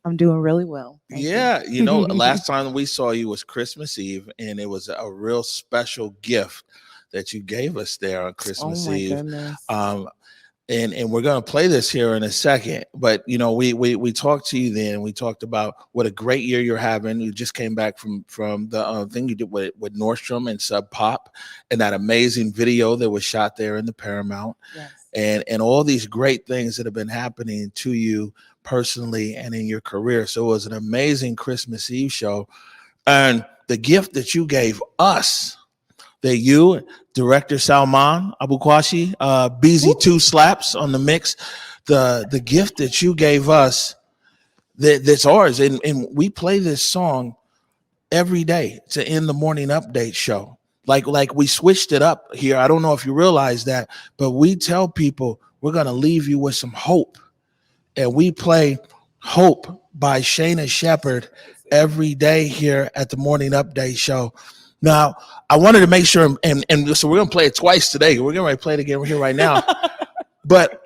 I'm doing really well. Thank Yeah, you. last time we saw you was Christmas Eve, and it was a real special gift that you gave us there on Oh Christmas my Eve. goodness. Um, and we're gonna play this here in a second. But we talked to you then. We talked about what a great year you're having. You just came back from the thing you did with Nordstrom and Sub Pop, and that amazing video that was shot there in the Paramount, Yes. and all these great things that have been happening to you personally and in your career. So it was an amazing Christmas Eve show, and the gift that you gave us, that you, director Salman Abukwashi, BZ2 slaps on the mix, the gift that you gave us, that's ours, and we play this song every day to end the morning update show. Like we switched it up here. I don't know if you realize that, but we tell people we're gonna leave you with some hope, and we play "Hope" by Shaina Shepherd every day here at the morning update show. Now, I wanted to make sure, and so we're gonna play it twice today. We're gonna play it again here right now, but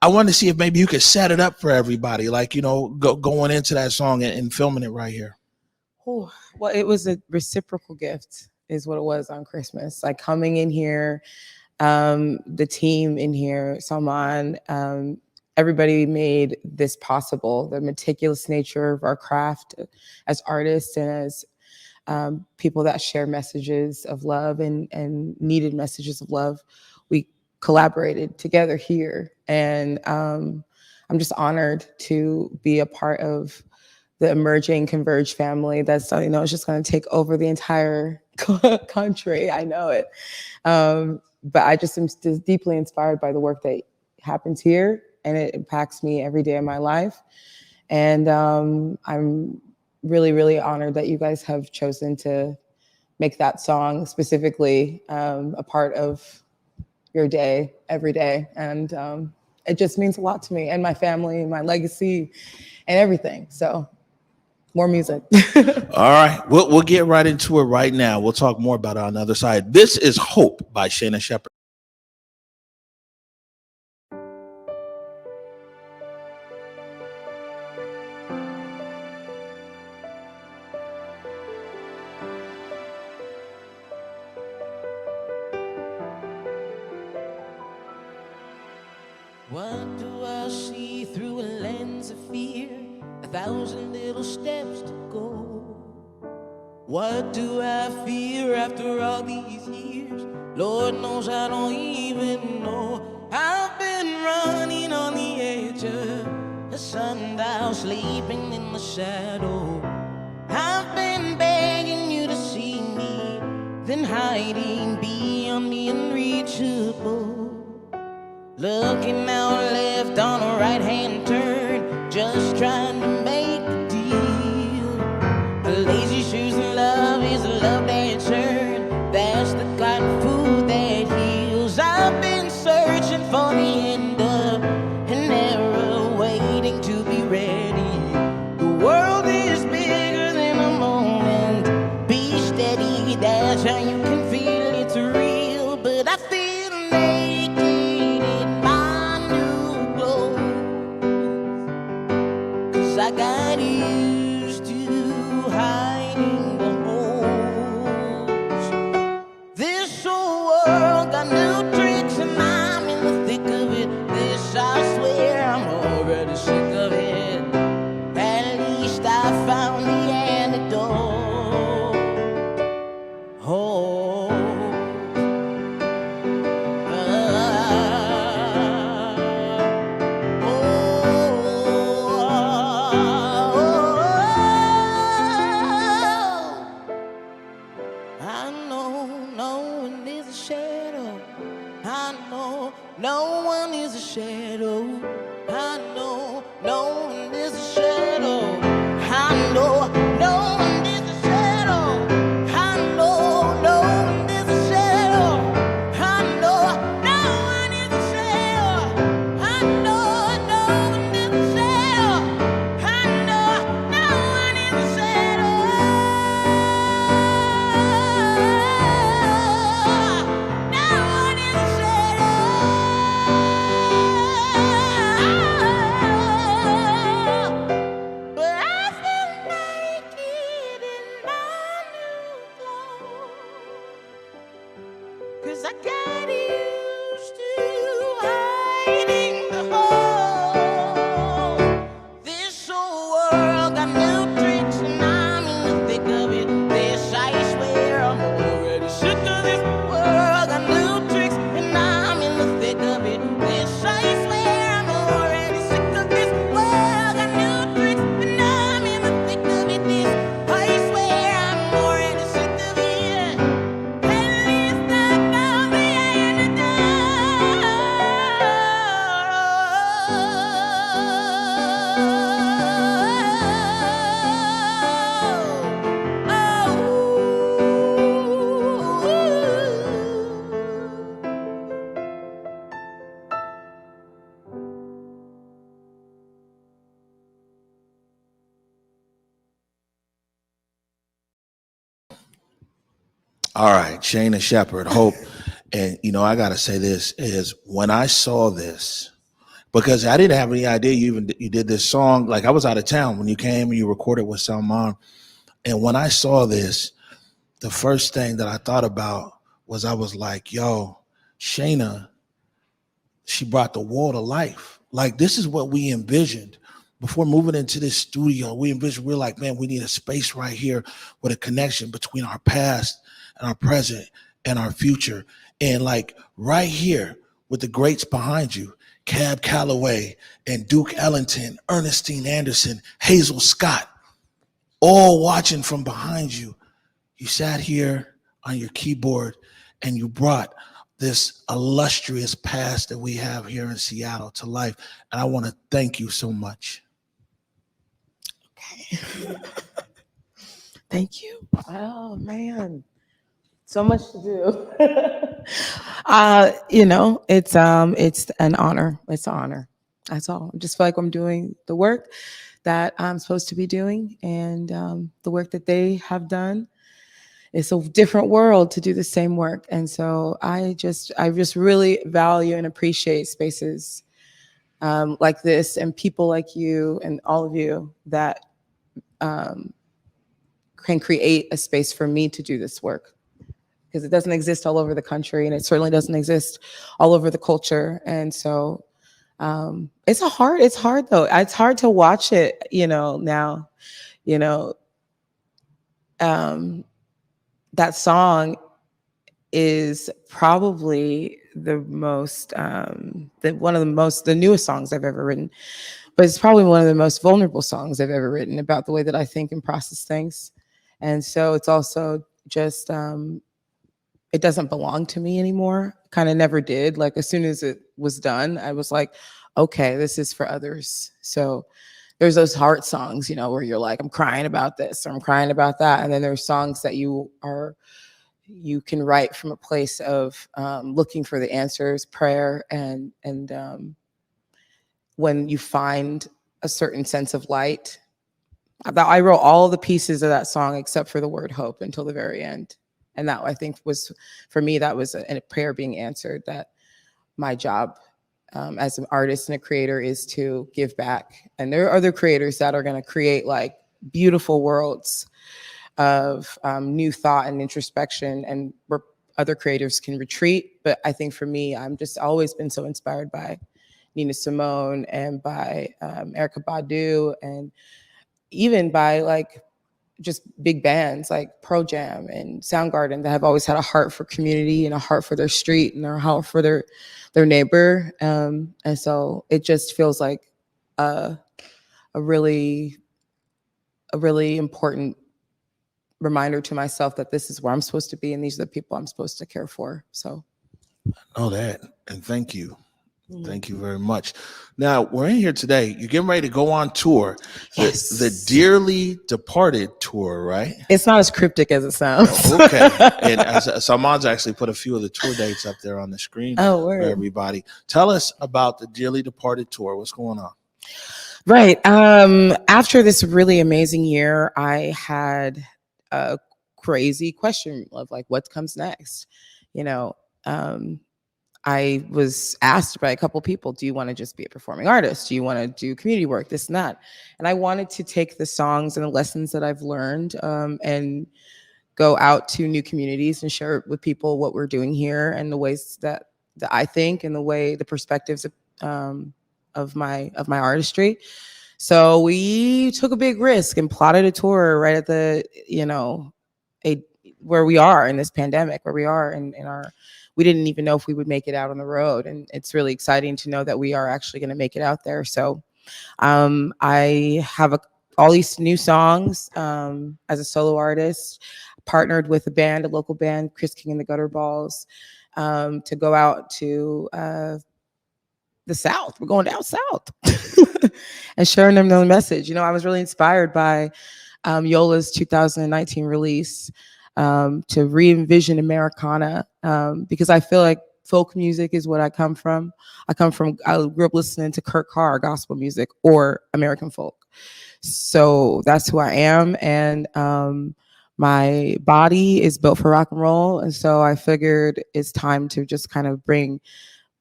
I wanted to see if maybe you could set it up for everybody, like going into that song and filming it right here. Ooh, well, it was a reciprocal gift, is what it was on Christmas. Like coming in here, the team in here, Salman, everybody made this possible. The meticulous nature of our craft as artists and as people that share messages of love and needed messages of love. We collaborated together here, and I'm just honored to be a part of the emerging Converge family. That's it's just going to take over the entire country. I know it, but I just am deeply inspired by the work that happens here, and it impacts me every day of my life. And I'm really, really honored that you guys have chosen to make that song specifically a part of your day every day. And it just means a lot to me and my family and my legacy and everything. So more music. All right, we'll get right into it right now. We'll talk more about it on the other side. This is "Hope" by Shaina Shepherd. What do I see through a lens of fear? 1,000 little steps to go. What do I fear after all these years? Lord knows I don't even know. I've been running on the edge of a sundial, sleeping in the shadow. I've been begging you to see me, then hiding beyond the unreachable. Looking out left on a right-hand turn, just trying to make a deal. A lazy shoes and love is a love that churn. That's the kind of food that heals. I've been searching for the end of an era, waiting to be ready. The world is bigger than a moment. Be steady, that's how you can feel it's real. But I feel naked in my new clothes, 'cause I got used to hiding the holes. This whole world got new tricks and I'm in the thick of it. This I swear I'm already sick of it. At least I found the antidote. Oh, All right, Shaina Shepherd, Hope. And I gotta say this is when I saw this, because I didn't have any idea you did this song. Like I was out of town when you came and you recorded with Salman. And when I saw this, the first thing that I thought about was I was like, yo, Shaina, she brought the wall to life. Like this is what we envisioned before moving into this studio. We're like, man, we need a space right here with a connection between our past and our present and our future. And like right here with the greats behind you, Cab Calloway and Duke Ellington, Ernestine Anderson, Hazel Scott, all watching from behind you. You sat here on your keyboard and you brought this illustrious past that we have here in Seattle to life. And I want to thank you so much. Okay. Thank you. Oh man, so much to do. It's an honor. It's an honor. That's all. I just feel like I'm doing the work that I'm supposed to be doing, and the work that they have done. It's a different world to do the same work, and so I just really value and appreciate spaces like this and people like you and all of you that um, can create a space for me to do this work, because it doesn't exist all over the country and it certainly doesn't exist all over the culture. And so it's hard though. It's hard to watch it, now, you know, um, that song is probably the newest songs I've ever written, but it's probably one of the most vulnerable songs I've ever written about the way that I think and process things. And so it's also just it doesn't belong to me anymore. Kind of never did. Like as soon as it was done, I was like, okay, this is for others. So there's those heart songs, where you're like, I'm crying about this or I'm crying about that. And then there's songs that you can write from a place of looking for the answers, prayer, and when you find a certain sense of light. I wrote all the pieces of that song except for the word hope until the very end. And that, I think, was, for me, that was a prayer being answered, that my job as an artist and a creator is to give back. And there are other creators that are going to create like beautiful worlds of new thought and introspection, and where other creators can retreat. But I think for me, I'm just always been so inspired by Nina Simone and by Erykah Badu, and even by like just big bands like Pearl Jam and Soundgarden that have always had a heart for community and a heart for their street and a heart for their neighbor. And so it just feels like a, a really important reminder to myself that this is where I'm supposed to be and these are the people I'm supposed to care for. So Know that. And thank you. Thank you very much. Now, we're in here today. You're getting ready to go on tour. Yes. The Dearly Departed tour, right? It's not as cryptic as it sounds. Okay. And Salman's actually put a few of the tour dates up there on the screen for everybody. Tell us about the Dearly Departed tour. What's going on? Right. After this really amazing year, I had a crazy question of like, what comes next? I was asked by a couple people, do you want to just be a performing artist? Do you want to do community work, this and that? And I wanted to take the songs and the lessons that I've learned and go out to new communities and share with people what we're doing here and the ways that I think and the perspectives of my artistry. So we took a big risk and plotted a tour right at the, where we are in this pandemic, where we are in our, we didn't even know if we would make it out on the road. And it's really exciting to know that we are actually going to make it out there. So I have all these new songs as a solo artist, partnered with a local band, Chris King and the Gutterballs, to go out to the South. We're going down South and sharing them the message. I was really inspired by Yola's 2019 release to re-envision Americana because I feel like folk music is what I come from. I grew up listening to Kurt Carr, gospel music, or American folk. So that's who I am. And my body is built for rock and roll, and so I figured it's time to just kind of bring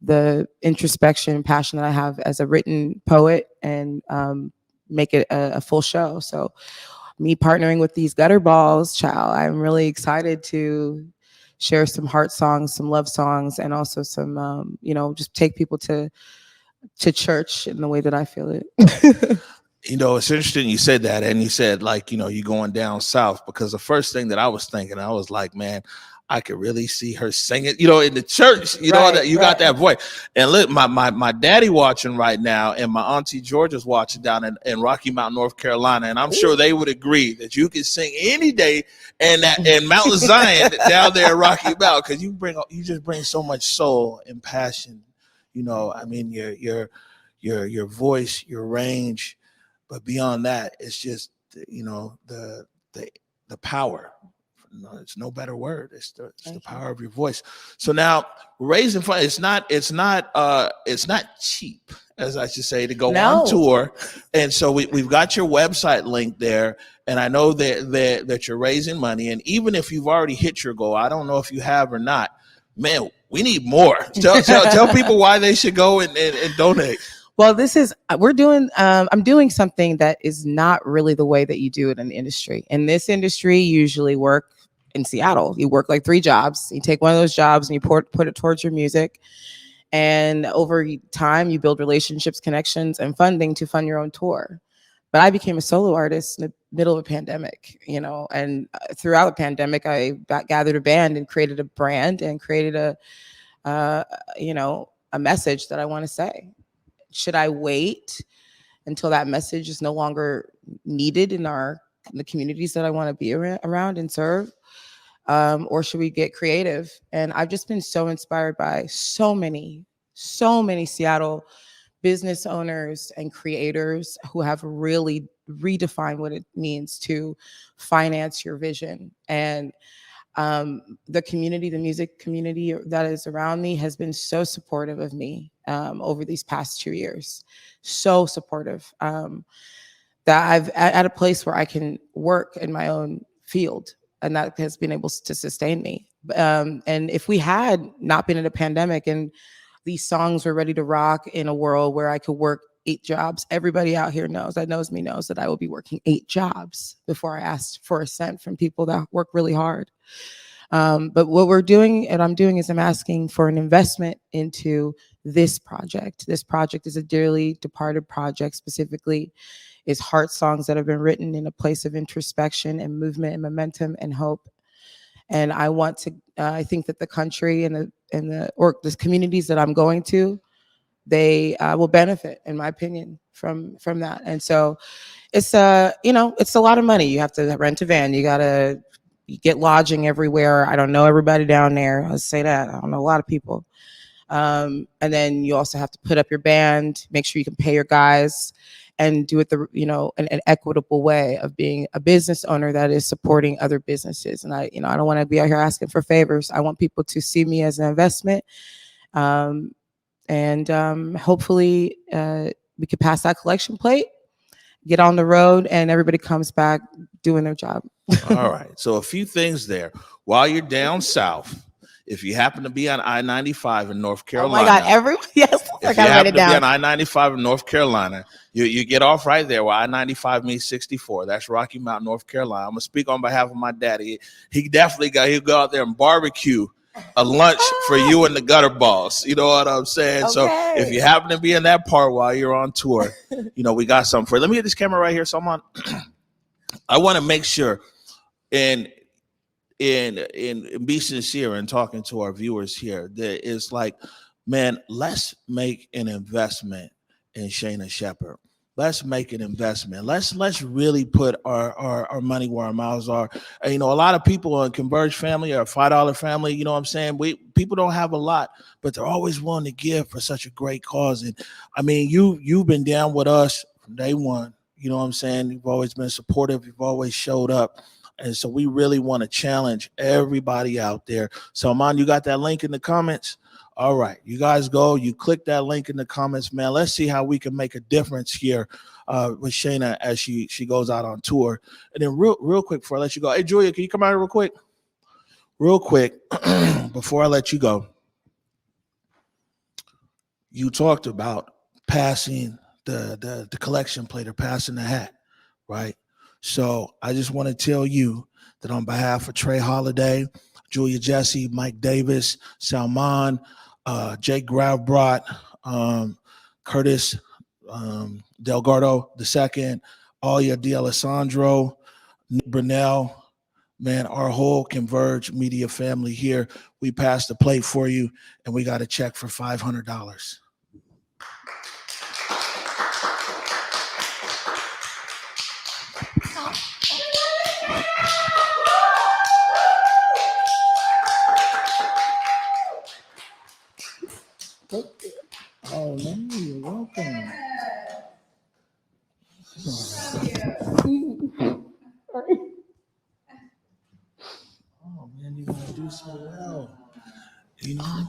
the introspection and passion that I have as a written poet and make it a full show. So me partnering with these gutter balls, child, I'm really excited to share some heart songs, some love songs, and also some, just take people to church in the way that I feel it. It's interesting you said that, and you said, like, you going down south, because the first thing that I was thinking, I was like, man, I could really see her singing, in the church, that you got that voice. And look, my daddy watching right now, and my auntie Georgia's watching down in Rocky Mount, North Carolina, and I'm sure they would agree that you can sing any day in Mount Zion down there in Rocky Mount, because you just bring so much soul and passion. I mean, your voice, your range. But beyond that, it's just the power. No, it's no better word. It's the power of your voice. So now, raising fund. It's not cheap, as I should say, to go on tour. And so we've got your website link there, and I know that you're raising money. And even if you've already hit your goal, I don't know if you have or not. Man, we need more. Tell people why they should go and donate. Well, I'm doing something that is not really the way that you do it in the industry. In this industry, you usually work in Seattle. You work like 3 jobs. You take one of those jobs and you put it towards your music. And over time, you build relationships, connections, and funding to fund your own tour. But I became a solo artist in the middle of a pandemic, and throughout the pandemic, I gathered a band and created a brand and created a message that I want to say. Should I wait until that message is no longer needed in the communities that I want to be around and serve? Or should we get creative? And I've just been so inspired by so many Seattle business owners and creators who have really redefined what it means to finance your vision. And the community, the music community that is around me has been so supportive of me over these past 2 years. So supportive that I've at a place where I can work in my own field, and that has been able to sustain me. And if we had not been in a pandemic and these songs were ready to rock in a world where I could work 8 jobs, everybody out here knows me knows that I will be working 8 jobs before I asked for a cent from people that work really hard. But what we're doing and I'm doing is I'm asking for an investment into this project. This project is a dearly departed project. Specifically, is heart songs that have been written in a place of introspection and movement and momentum and hope. And I want to. I think that the country and the communities that I'm going to, they will benefit, in my opinion, from that. And so it's it's a lot of money. You have to rent a van. You gotta get lodging everywhere. I don't know everybody down there. Let's say that. I don't know a lot of people. And then you also have to put up your band, make sure you can pay your guys, and do it an equitable way of being a business owner that is supporting other businesses. And I don't want to be out here asking for favors. I want people to see me as an investment. And hopefully we could pass that collection plate, get on the road, and everybody comes back doing their job. All right. So a few things there. While you're down south, if you happen to be on I-95 in North Carolina. Oh my God, yes. If you happen to be on I-95 in North Carolina, you get off right there where I-95 meets 64. That's Rocky Mount, North Carolina. I'm going to speak on behalf of my daddy. He'll go out there and barbecue a lunch for you and the gutter balls. You know what I'm saying? Okay. So if you happen to be in that part while you're on tour, we got something for you. Let me get this camera right here. So I want to make sure and be sincere in talking to our viewers here. That is like, man, let's make an investment in Shaina Shepherd. Let's make an investment. Let's really put our money where our mouths are. And, a lot of people in Converge family or $5 family, you know what I'm saying? People don't have a lot, but they're always willing to give for such a great cause. And I mean, you've been down with us from day one. You know what I'm saying? You've always been supportive. You've always showed up. And so we really want to challenge everybody out there. Salman, you got that link in the comments? All right, you guys go, you click that link in the comments, man. Let's see how we can make a difference here with Shaina as she goes out on tour. And then real quick before I let you go, hey Julia, can you come out here real quick before I let you go? You talked about passing the collection plate or passing the hat, right? So I just want to tell you that on behalf of Trey Holiday, Julia Jesse, Mike Davis, Salman, Jake Gravbrot, Curtis Delgado II, Alia D'Alessandro, Nick Brunell, man, our whole Converge Media family here, we passed the plate for you, and we got a check for $500. Oh man, you're welcome. Oh man, you're gonna do so well. You know.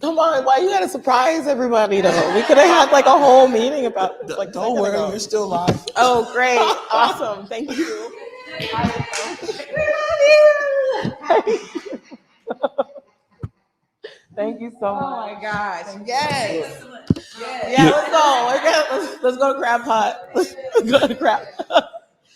Come on, why you gotta surprise everybody though? We could have had like a whole meeting about this. Like, Don't worry, you're still live. Oh, great, awesome, thank you. Thank you so much. Oh my gosh. Yes. Yeah, let's go to crab pot. Let's go to crab.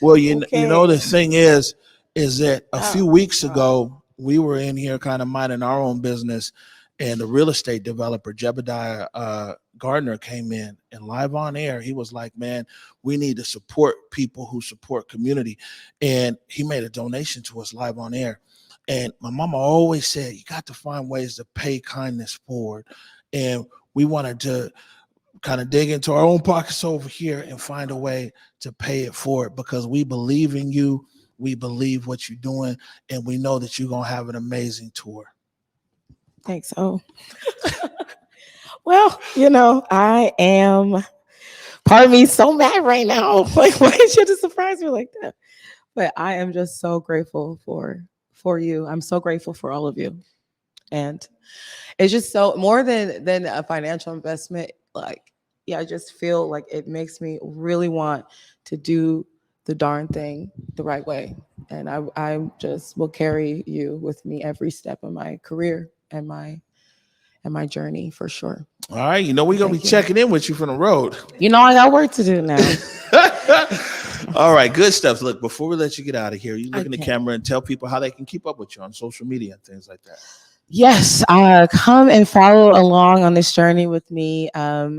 Well, you Okay. know the thing is that a few weeks ago we were in here kind of minding our own business, and the real estate developer Jebediah Gardner came in, and live on air he was like, "Man, we need to support people who support community," and he made a donation to us live on air. And my mama always said, "You got to find ways to pay kindness forward," and we wanted to kind of dig into our own pockets over here and find a way to pay it forward, because we believe in you, we believe what you're doing, and we know that you're going to have an amazing tour. Thanks. Oh, well, I am, part of me is so mad right now. Like, why did you just surprise me like that? But I am just so grateful for you. I'm so grateful for all of you. And it's just so more than a financial investment. Like, yeah, I just feel like it makes me really want to do the darn thing the right way. And I just will carry you with me every step of my career and my journey for sure. All right, we're going to be checking in with you from the road. I got work to do now. All right, good stuff. Look, before we let you get out of here, you look in the camera and tell people how they can keep up with you on social media and things like that. Yes, come and follow along on this journey with me.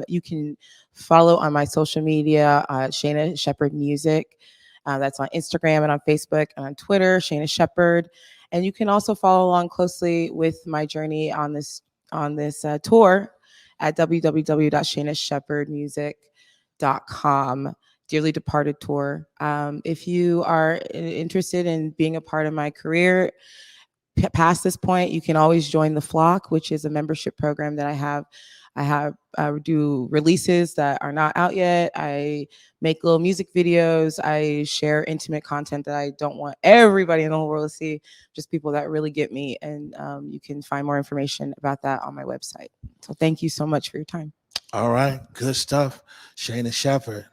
You can follow on my social media, Shaina Shepherd Music. That's on Instagram and on Facebook and on Twitter, Shaina Shepherd. And you can also follow along closely with my journey on this tour at www.shainashepherdmusic.com. Dearly Departed Tour. If you are interested in being a part of my career, past this point, you can always join the Flock, which is a membership program that I have. I do releases that are not out yet. I make little music videos. I share intimate content that I don't want everybody in the whole world to see, just people that really get me. And you can find more information about that on my website. So thank you so much for your time. All right, good stuff. Shaina Shepherd.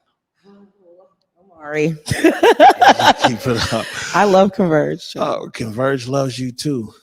Sorry. Keep it up. I love Converge. Oh, Converge loves you too.